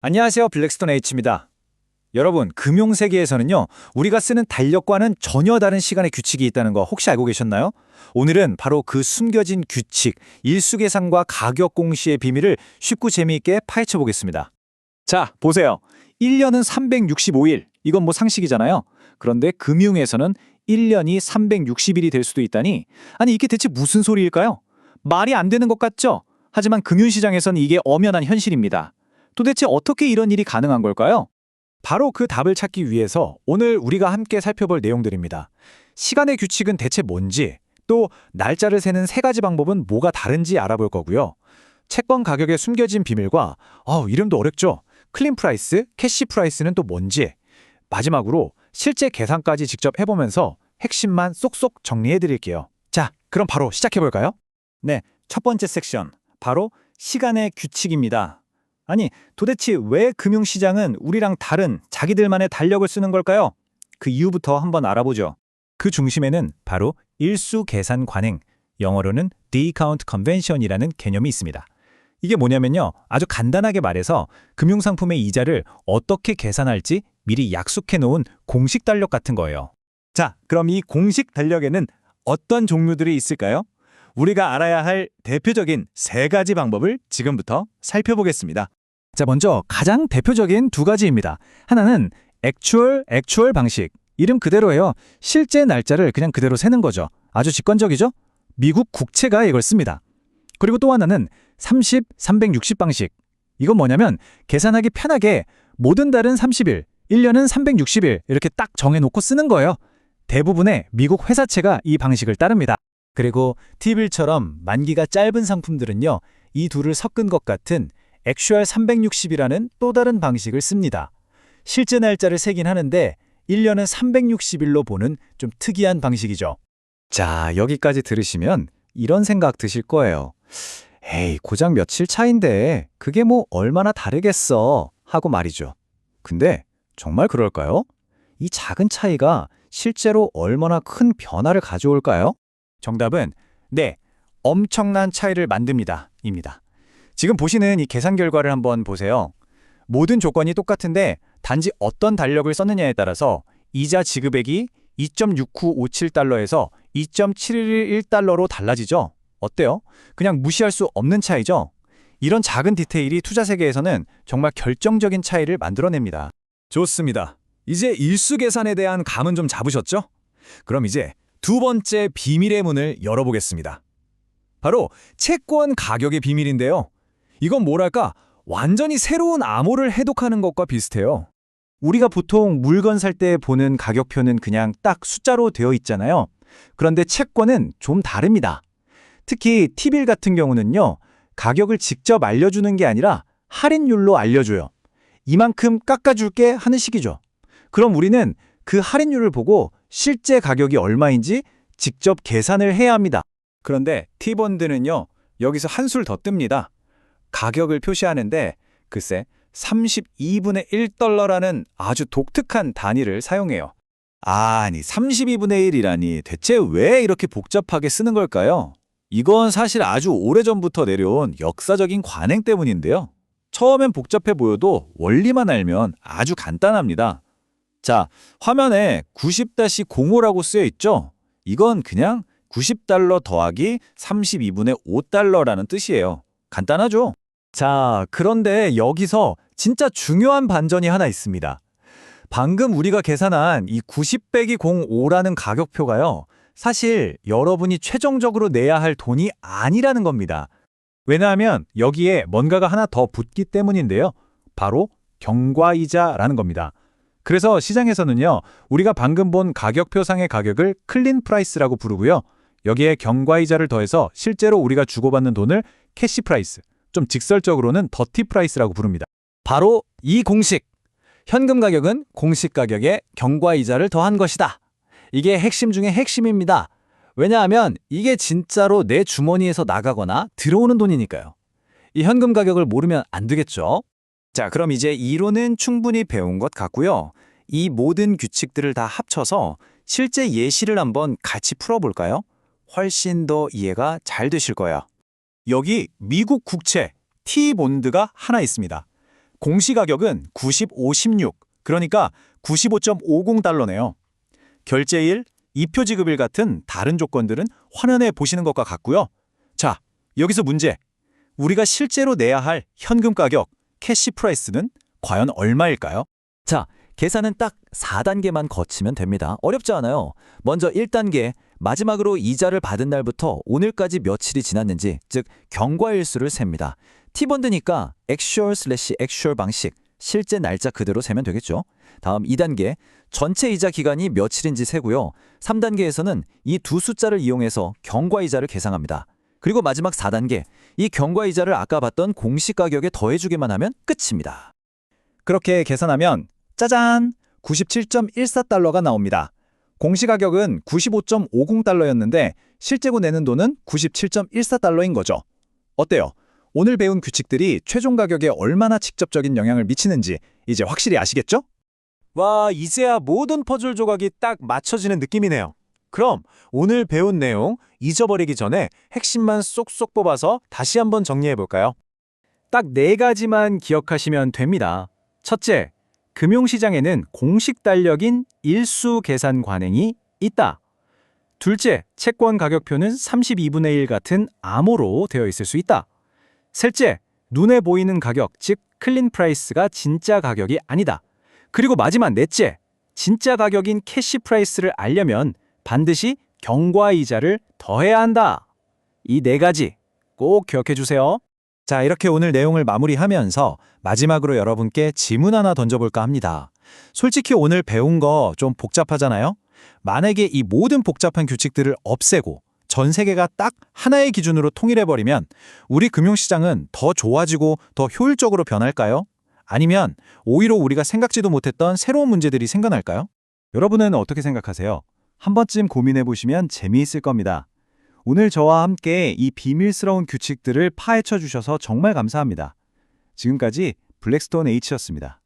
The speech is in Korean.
안녕하세요. 블랙스톤 H입니다. 여러분, 금융세계에서는요, 우리가 쓰는 달력과는 전혀 다른 시간의 규칙이 있다는 거 혹시 알고 계셨나요? 오늘은 바로 그 숨겨진 규칙, 일수계산과 가격 공시의 비밀을 쉽고 재미있게 파헤쳐 보겠습니다. 자, 보세요. 1년은 365일. 이건 뭐 상식이잖아요. 그런데 금융에서는 1년이 360일이 될 수도 있다니, 아니 이게 대체 무슨 소리일까요? 말이 안 되는 것 같죠? 하지만 금융시장에서는 이게 엄연한 현실입니다. 도대체 어떻게 이런 일이 가능한 걸까요? 바로 그 답을 찾기 위해서 오늘 우리가 함께 살펴볼 내용들입니다. 시간의 규칙은 대체 뭔지, 또 날짜를 세는 세 가지 방법은 뭐가 다른지 알아볼 거고요. 채권 가격의 숨겨진 비밀과 이름도 어렵죠? 클린 프라이스, 캐시 프라이스는 또 뭔지, 마지막으로 실제 계산까지 직접 해보면서 핵심만 쏙쏙 정리해 드릴게요. 자, 그럼 바로 시작해 볼까요? 네, 첫 번째 섹션, 바로 시간의 규칙입니다. 아니, 도대체 왜 금융시장은 우리랑 다른 자기들만의 달력을 쓰는 걸까요? 그 이유부터 한번 알아보죠. 그 중심에는 바로 일수 계산 관행, 영어로는 Discount Convention이라는 개념이 있습니다. 이게 뭐냐면요, 아주 간단하게 말해서 금융상품의 이자를 어떻게 계산할지 미리 약속해 놓은 공식 달력 같은 거예요. 자, 그럼 이 공식 달력에는 어떤 종류들이 있을까요? 우리가 알아야 할 대표적인 세 가지 방법을 지금부터 살펴보겠습니다. 자, 먼저 가장 대표적인 두 가지입니다. 하나는 액추얼 방식. 이름 그대로예요. 실제 날짜를 그냥 그대로 세는 거죠. 아주 직관적이죠? 미국 국채가 이걸 씁니다. 그리고 또 하나는 30, 360 방식. 이건 뭐냐면 계산하기 편하게 모든 달은 30일, 1년은 360일 이렇게 딱 정해놓고 쓰는 거예요. 대부분의 미국 회사채가 이 방식을 따릅니다. 그리고 T빌처럼 만기가 짧은 상품들은요, 이 둘을 섞은 것 같은 액슈얼 360이라는 또 다른 방식을 씁니다. 실제 날짜를 세긴 하는데 1년은 360일로 보는 좀 특이한 방식이죠. 자, 여기까지 들으시면 이런 생각 드실 거예요. 에이, 고작 며칠 차인데 그게 뭐 얼마나 다르겠어 하고 말이죠. 근데 정말 그럴까요? 이 작은 차이가 실제로 얼마나 큰 변화를 가져올까요? 정답은 네, 엄청난 차이를 만듭니다. 입니다. 지금 보시는 이 계산 결과를 한번 보세요. 모든 조건이 똑같은데 단지 어떤 달력을 썼느냐에 따라서 이자 지급액이 2.6957달러에서 2.711달러로 달라지죠. 어때요? 그냥 무시할 수 없는 차이죠? 이런 작은 디테일이 투자 세계에서는 정말 결정적인 차이를 만들어냅니다. 좋습니다. 이제 일수 계산에 대한 감은 좀 잡으셨죠? 그럼 이제 두 번째 비밀의 문을 열어보겠습니다. 바로 채권 가격의 비밀인데요. 이건 뭐랄까, 완전히 새로운 암호를 해독하는 것과 비슷해요. 우리가 보통 물건 살 때 보는 가격표는 그냥 딱 숫자로 되어 있잖아요. 그런데 채권은 좀 다릅니다. 특히 T빌 같은 경우는요, 가격을 직접 알려주는 게 아니라 할인율로 알려줘요. 이만큼 깎아줄게 하는 식이죠. 그럼 우리는 그 할인율을 보고 실제 가격이 얼마인지 직접 계산을 해야 합니다. 그런데 T본드는요, 여기서 한술 더 뜹니다. 가격을 표시하는데 글쎄 32분의 1달러라는 아주 독특한 단위를 사용해요. 아니, 32분의 1이라니 대체 왜 이렇게 복잡하게 쓰는 걸까요? 이건 사실 아주 오래전부터 내려온 역사적인 관행 때문인데요. 처음엔 복잡해 보여도 원리만 알면 아주 간단합니다. 자, 화면에 90-05라고 쓰여 있죠? 이건 그냥 90달러 더하기 32분의 5달러라는 뜻이에요. 간단하죠? 자, 그런데 여기서 진짜 중요한 반전이 하나 있습니다. 방금 우리가 계산한 이 90-05라는 가격표가요, 사실 여러분이 최종적으로 내야 할 돈이 아니라는 겁니다. 왜냐하면 여기에 뭔가가 하나 더 붙기 때문인데요. 바로 경과이자라는 겁니다. 그래서 시장에서는요, 우리가 방금 본 가격표상의 가격을 클린 프라이스라고 부르고요. 여기에 경과이자를 더해서 실제로 우리가 주고받는 돈을 캐시 프라이스, 좀 직설적으로는 더티 프라이스라고 부릅니다. 바로 이 공식! 현금 가격은 공식 가격에 경과이자를 더한 것이다. 이게 핵심 중에 핵심입니다. 왜냐하면 이게 진짜로 내 주머니에서 나가거나 들어오는 돈이니까요. 이 현금 가격을 모르면 안 되겠죠? 자, 그럼 이제 이론은 충분히 배운 것 같고요. 이 모든 규칙들을 다 합쳐서 실제 예시를 한번 같이 풀어볼까요? 훨씬 더 이해가 잘 되실 거예요. 여기 미국 국채 T본드가 하나 있습니다. 공시가격은 95.16, 그러니까 95.50달러네요. 결제일, 이표 지급일 같은 다른 조건들은 화면에 보시는 것과 같고요. 자, 여기서 문제. 우리가 실제로 내야 할 현금 가격, 캐시 프라이스는 과연 얼마일까요? 자, 계산은 딱 4단계만 거치면 됩니다. 어렵지 않아요. 먼저 1단계, 마지막으로 이자를 받은 날부터 오늘까지 며칠이 지났는지, 즉 경과일수를 셉니다. T번드니까 actual/actual 방식, 실제 날짜 그대로 세면 되겠죠. 다음 2단계, 전체 이자 기간이 며칠인지 세고요. 3단계에서는 이 두 숫자를 이용해서 경과이자를 계상합니다. 그리고 마지막 4단계, 이 경과이자를 아까 봤던 공시가격에 더해주기만 하면 끝입니다. 그렇게 계산하면 짜잔! 97.14달러가 나옵니다. 공시가격은 95.50달러였는데 실제로 내는 돈은 97.14달러인 거죠. 어때요? 오늘 배운 규칙들이 최종 가격에 얼마나 직접적인 영향을 미치는지 이제 확실히 아시겠죠? 와, 이제야 모든 퍼즐 조각이 딱 맞춰지는 느낌이네요. 그럼 오늘 배운 내용 잊어버리기 전에 핵심만 쏙쏙 뽑아서 다시 한번 정리해볼까요? 딱 4가지만 기억하시면 됩니다. 첫째, 금융시장에는 공식 달력인 일수 계산 관행이 있다. 둘째, 채권 가격표는 32분의 1 같은 암호로 되어 있을 수 있다. 셋째, 눈에 보이는 가격, 즉 클린 프라이스가 진짜 가격이 아니다. 그리고 마지막 넷째, 진짜 가격인 캐시 프라이스를 알려면 반드시 경과이자를 더해야 한다. 이 4가지 꼭 기억해 주세요. 자, 이렇게 오늘 내용을 마무리하면서 마지막으로 여러분께 질문 하나 던져볼까 합니다. 솔직히 오늘 배운 거 좀 복잡하잖아요? 만약에 이 모든 복잡한 규칙들을 없애고 전 세계가 딱 하나의 기준으로 통일해버리면 우리 금융시장은 더 좋아지고 더 효율적으로 변할까요? 아니면 오히려 우리가 생각지도 못했던 새로운 문제들이 생겨날까요? 여러분은 어떻게 생각하세요? 한 번쯤 고민해보시면 재미있을 겁니다. 오늘 저와 함께 이 비밀스러운 규칙들을 파헤쳐 주셔서 정말 감사합니다. 지금까지 블랙스톤 H였습니다.